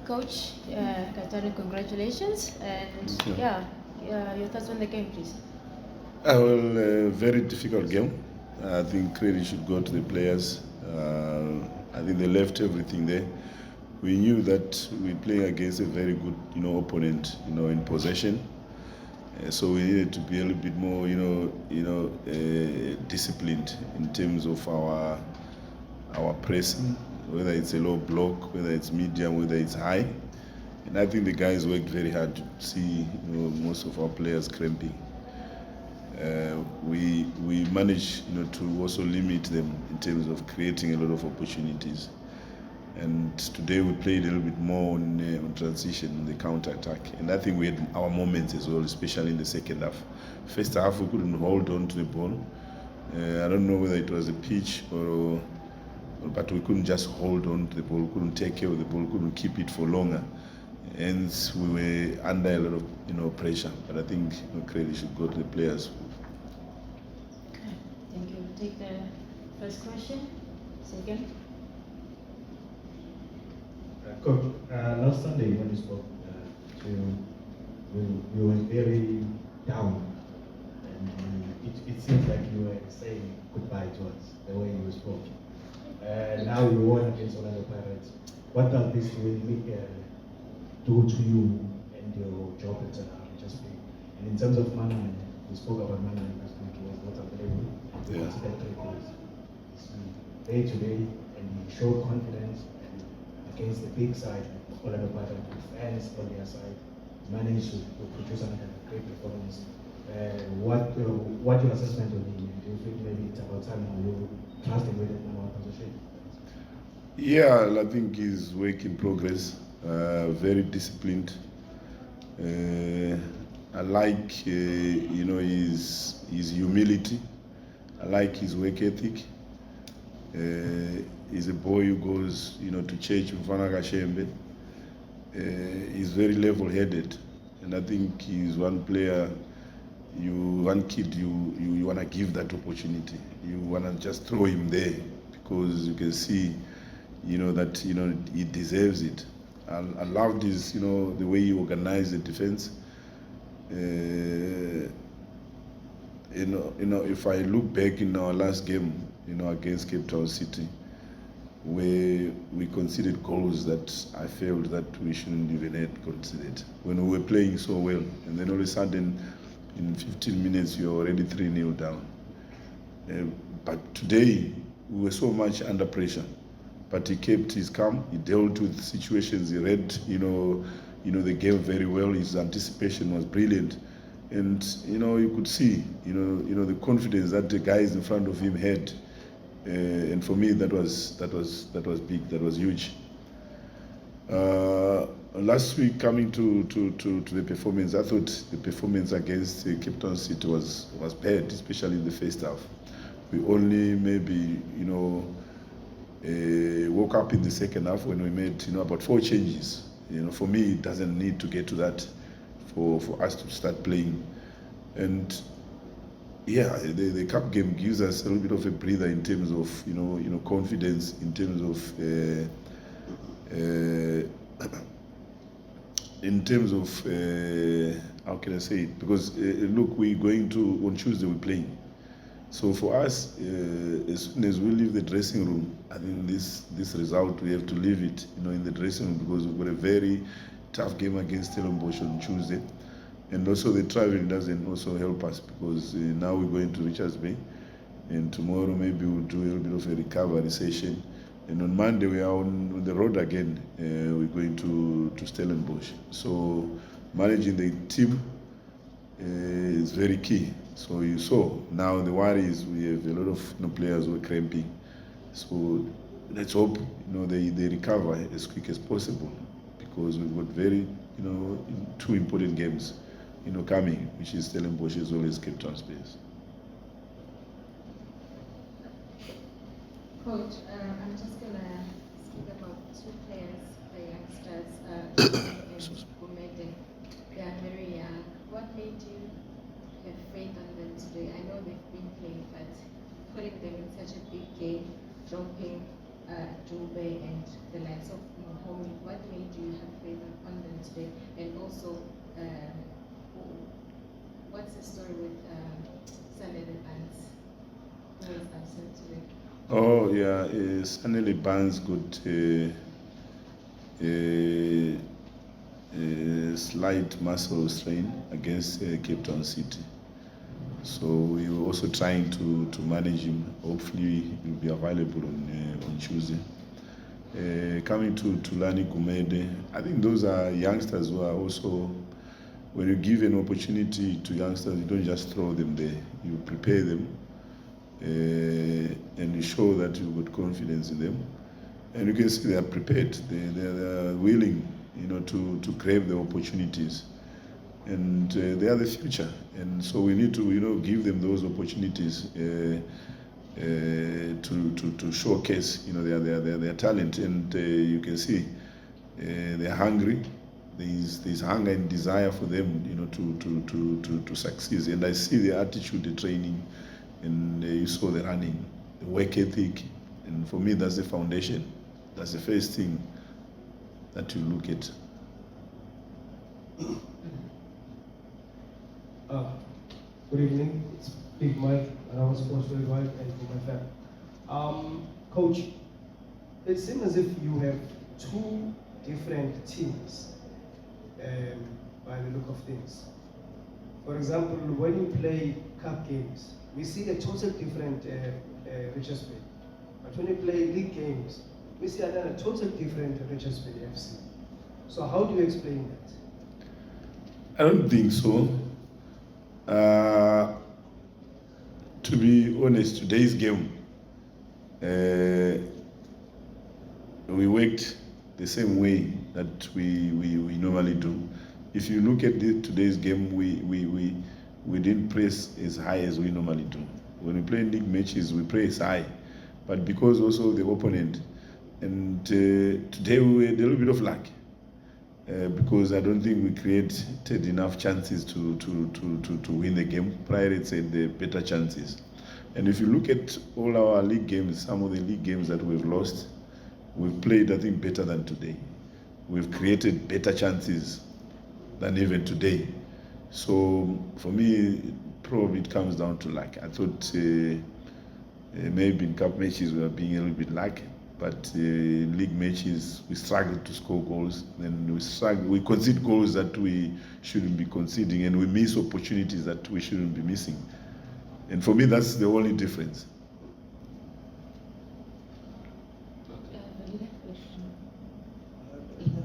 Coach, Kaitano, congratulations. And your thoughts on the game, please. Very difficult game. I think credit should go to the players. I think they left everything there. We knew that we playing against a very good, opponent, in possession. So we needed to be a little bit more, disciplined in terms of our pressing, whether it's a low block, whether it's medium, whether it's high. And I think the guys worked very hard to see most of our players cramping. We managed to also limit them in terms of creating a lot of opportunities. And today we played a little bit more on transition, on the counter-attack. And I think we had our moments as well, especially in the second half. First half we couldn't hold on to the ball. I don't know whether it was a pitch but we couldn't just hold on to the ball, couldn't take care of the ball, couldn't keep it for longer. And we were under a lot of pressure. But I think credit should go to the players. Okay, thank you. We'll take the first question. Second. Coach, last Sunday when you spoke you were very down, and it seems like you were saying goodbye to us the way you spoke. Now you won against Orlando Pirates. What does this really do to you and your job at HSP? And in terms of Manqele, we spoke about Manqele last week. He was not available. We considered 3 days. Day to day, and he showed confidence. Against the big side, Orlando Pirates, with fans on their side, managed to produce another great performance. What your assessment of him? Do you think maybe it's about time you trust him with the number 1 position? Yeah, I think he's work in progress. Very disciplined. I like his humility. I like his work ethic. He's a boy who goes, to church with Kashembe. He's very level-headed, and I think he's one player, one kid you want to give that opportunity. You want to just throw him there because you can see, that he deserves it. I loved his, the way he organized the defense. If I look back in our last game, against Cape Town City, where we conceded goals that I felt that we shouldn't even have conceded when we were playing so well, and then all of a sudden in 15 minutes you're already 3-0 down. But today we were so much under pressure, but he kept his calm. He dealt with situations. He read the game very well. His anticipation was brilliant, and you could see the confidence that the guys in front of him had. And for me, that was big. That was huge. Last week, coming to the performance, I thought the performance against Cape Town City was bad, especially in the first half. We only maybe woke up in the second half when we made about 4 changes. For me, it doesn't need to get to that for us to start playing. And yeah, the cup game gives us a little bit of a breather in terms of confidence, in terms of how can I say it? Because look, we're going to on Tuesday we're playing. So for us, as soon as we leave the dressing room, I think this result we have to leave it in the dressing room, because we've got a very tough game against Stellenbosch on Tuesday. And also the traveling doesn't also help us, because now we're going to Richards Bay, and tomorrow maybe we'll do a little bit of a recovery session. And on Monday we are on the road again. We're going to Stellenbosch. So managing the team is very key. So you saw now the worry is we have a lot of players who are cramping. So let's hope they recover as quick as possible, because we've got very 2 important games coming, which is Stellenbosch as well as Cape Town Space. Coach, I'm just going to speak about 2 players, the youngsters, who made it. They are very young. What made you have faith on them today? I know they've been playing, but putting them in such a big game, dropping Dube and the likes of home today? And also, what's the story with Sunday Banks, who was absent today? Oh yeah, Sanele Barnes got a slight muscle strain against Cape Town City. So we were also trying to manage him. Hopefully he will be available on Tuesday. Coming to Tulani Gumede, I think those are youngsters who are also, when you give an opportunity to youngsters, you don't just throw them there. You prepare them and you show that you've got confidence in them. And you can see they are prepared. They are willing, to grab the opportunities. And they are the future. And so we need to, give them those opportunities to showcase, their talent. And you can see they're hungry. There's hunger and desire for them, to succeed. And I see the attitude, the training, and you saw the running, the work ethic. And for me, that's the foundation. That's the first thing that you look at. Good evening. It's Big Mike, and I was Sports Worldwide, and for my family. Coach, it seems as if you have two different teams by the look of things. For example, when you play cup games, we see a total different Richards Bay. But when you play league games, we see another total different Richards Bay FC. So how do you explain that? I don't think so. To be honest, today's game, we worked the same way that we normally do. If you look at today's game, we didn't press as high as we normally do. When we play league matches, we press high, but because also the opponent, and today we had a little bit of luck. Because I don't think we created enough chances to win the game. Pirates had the better chances. And if you look at all our league games, some of the league games that we've lost, we've played, I think, better than today. We've created better chances than even today. So for me, probably it comes down to luck. I thought maybe in cup matches we were being a little bit lucky. But league matches, we struggle to score goals, and we concede goals that we shouldn't be conceding, and we miss opportunities that we shouldn't be missing. And for me, that's the only difference.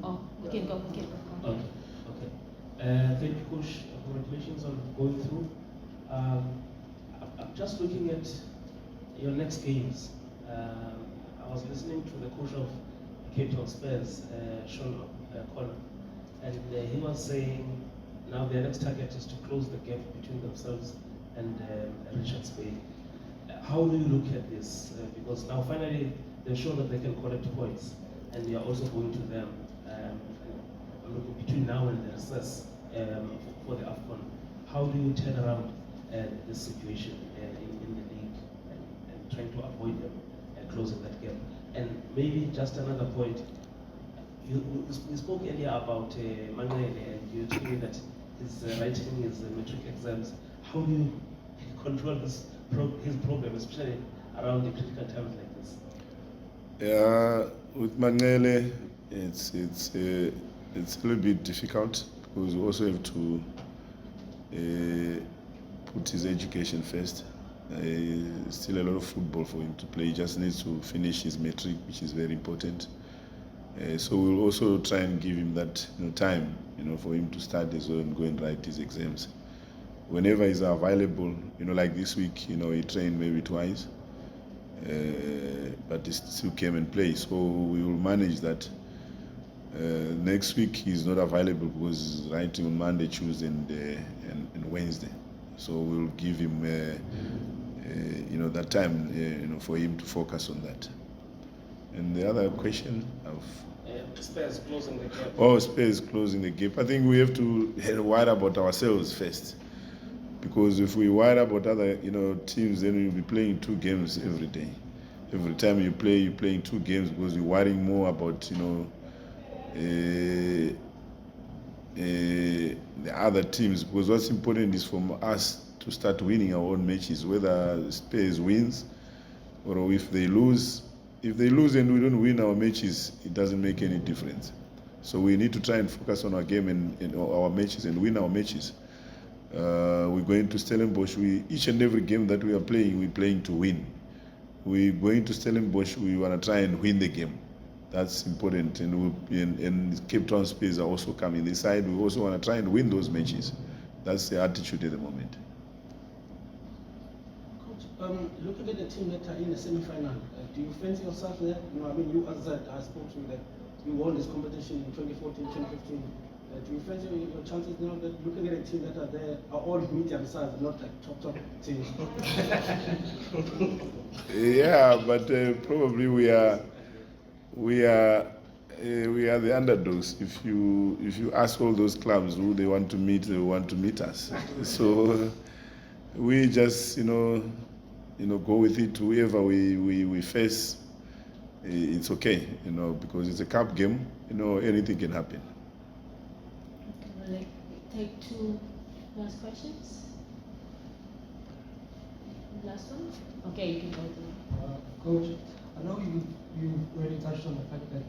Oh, we can go. Okay. Thank you, Coach. Congratulations on going through. I'm just looking at your next games. I was listening to the coach of Cape Town Spurs, Sean Connor, and he was saying now their next target is to close the gap between themselves and Richards Bay. How do you look at this? Because now finally they've shown that they can collect points, and you are also going to them. Between now and the recess for the AFCON, how do you turn around this situation in the league and trying to avoid them closing that gap? And maybe just another point, we spoke earlier about Manqele, and you told me that his writing his metric exams. How do you control his program, especially around the critical times like this? Yeah, with Manqele, it's a little bit difficult because we also have to put his education first. Still a lot of football for him to play. He just needs to finish his metric, which is very important. So we'll also try and give him that time, for him to start as well and go and write his exams. Whenever he's available, like this week, he trained maybe twice, but he still came and played. So we will manage that. Next week he's not available because he's writing on Monday, Tuesday, and Wednesday. So we'll give him, that time, for him to focus on that. And the other question of Spurs closing the gap. Oh, Spurs closing the gap. I think we have to worry about ourselves first, because if we worry about other, teams, then we'll be playing 2 games every day. Every time you're playing 2 games because you're worrying more about, the other teams, because what's important is for us to start winning our own matches, whether Spurs wins or if they lose. If they lose and we don't win our matches, it doesn't make any difference. So we need to try and focus on our game and our matches and win our matches. We're going to Stellenbosch. Each and every game that we are playing, we're playing to win. We're going to Stellenbosch. We want to try and win the game. That's important. And Cape Town Spurs are also coming this side. We also want to try and win those matches. That's the attitude at the moment. Coach, looking at the team that are in the semi-final, do you fancy yourself there? You as I spoke to you that you won this competition in 2014, 2015. Do you fancy your chances now that looking at a team that are there are all medium size, not like top teams? Yeah, but probably we are the underdogs. If you ask all those clubs who they want to meet, they want to meet us. So we just go with it. Whoever we face, it's okay, because it's a cup game. Anything can happen. Will I take two last questions? Last one? Okay, you can go to Coach, I know you already touched on the fact that,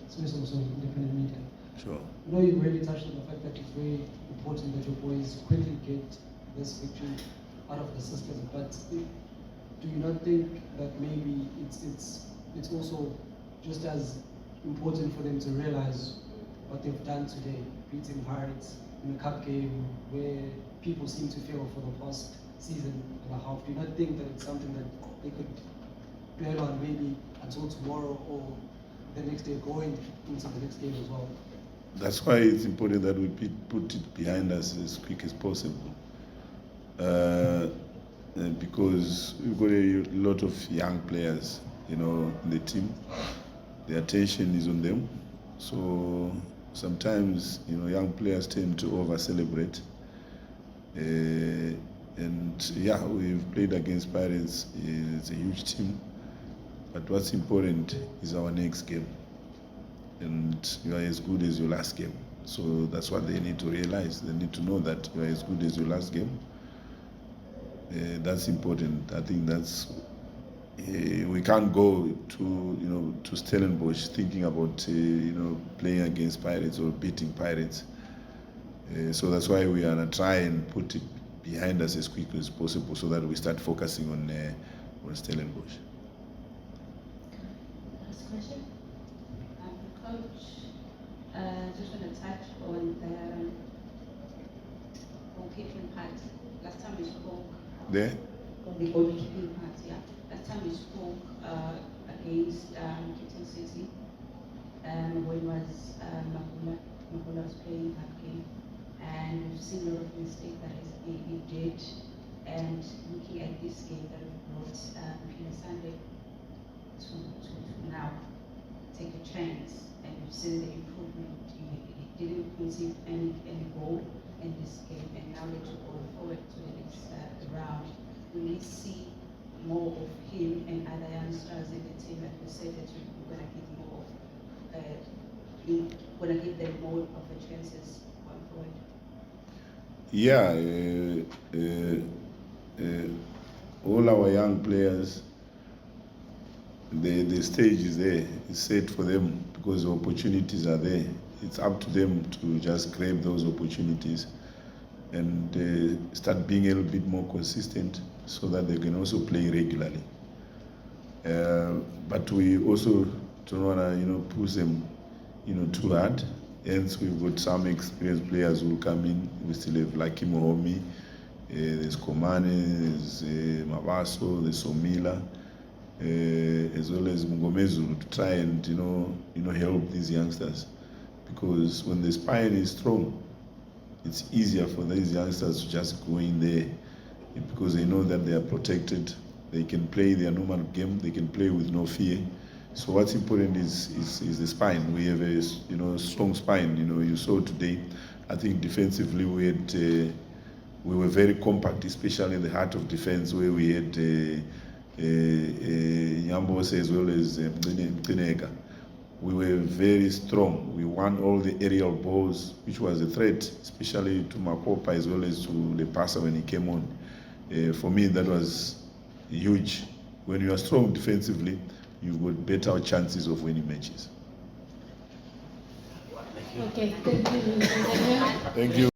Smith also independent media. Sure. I know you've already touched on the fact that it's very important that your boys quickly get this victory out of the system, but do you not think that maybe it's also just as important for them to realize what they've done today, beating Pirates in a cup game where people seem to fail for the past season and a half? Do you not think that it's something that they could dwell on maybe until tomorrow or the next day, going into the next game as well? That's why it's important that we put it behind us as quick as possible. Because we've got a lot of young players, in the team. The attention is on them. So sometimes, young players tend to over-celebrate. And yeah, we've played against Pirates. It's a huge team. But what's important is our next game. And you are as good as your last game. So that's what they need to realize. They need to know that you are as good as your last game. That's important. I think that's we can't go to Stellenbosch thinking about playing against Pirates or beating Pirates. So that's why we are gonna try and put it behind us as quickly as possible, so that we start focusing on Stellenbosch. last question. Coach, just want to touch on the goalkeeping part. Last time we spoke. There? The goalkeeping part, yeah. Last time we spoke against Kaitano City, when was Manqele was playing that game, and we've seen a lot of mistakes that he did. And looking at this game that we brought Philasande to now take a chance, and we've seen the improvement. He didn't concede any goal in this game, and now that you're going forward to the next round, we will see more of him and other youngsters in the team that we said that we're going to give more of, going to give them more of the chances going forward. Yeah, all our young players, the stage is there. It's set for them because the opportunities are there. It's up to them to just grab those opportunities and start being a little bit more consistent, so that they can also play regularly. But we also don't want to push them too hard. Hence, we've got some experienced players who will come in. We still have Lucky Mohomi, there's Komane, there's Mabaso, there's Somila, as well as Mungomezulu, to try and help these youngsters. Because when the spine is strong, it's easier for these youngsters to just go in there, because they know that they are protected. They can play their normal game. They can play with no fear. So what's important is the spine. We have a strong spine. You saw today. I think defensively we were very compact, especially in the heart of defense, where we had Nyambose as well as Mtenega. we were very strong. We won all the aerial balls, which was a threat, especially to Makopa as well as to the passer when he came on. For me, that was huge. When you are strong defensively, you've got better chances of winning matches. Okay, thank you. Thank you.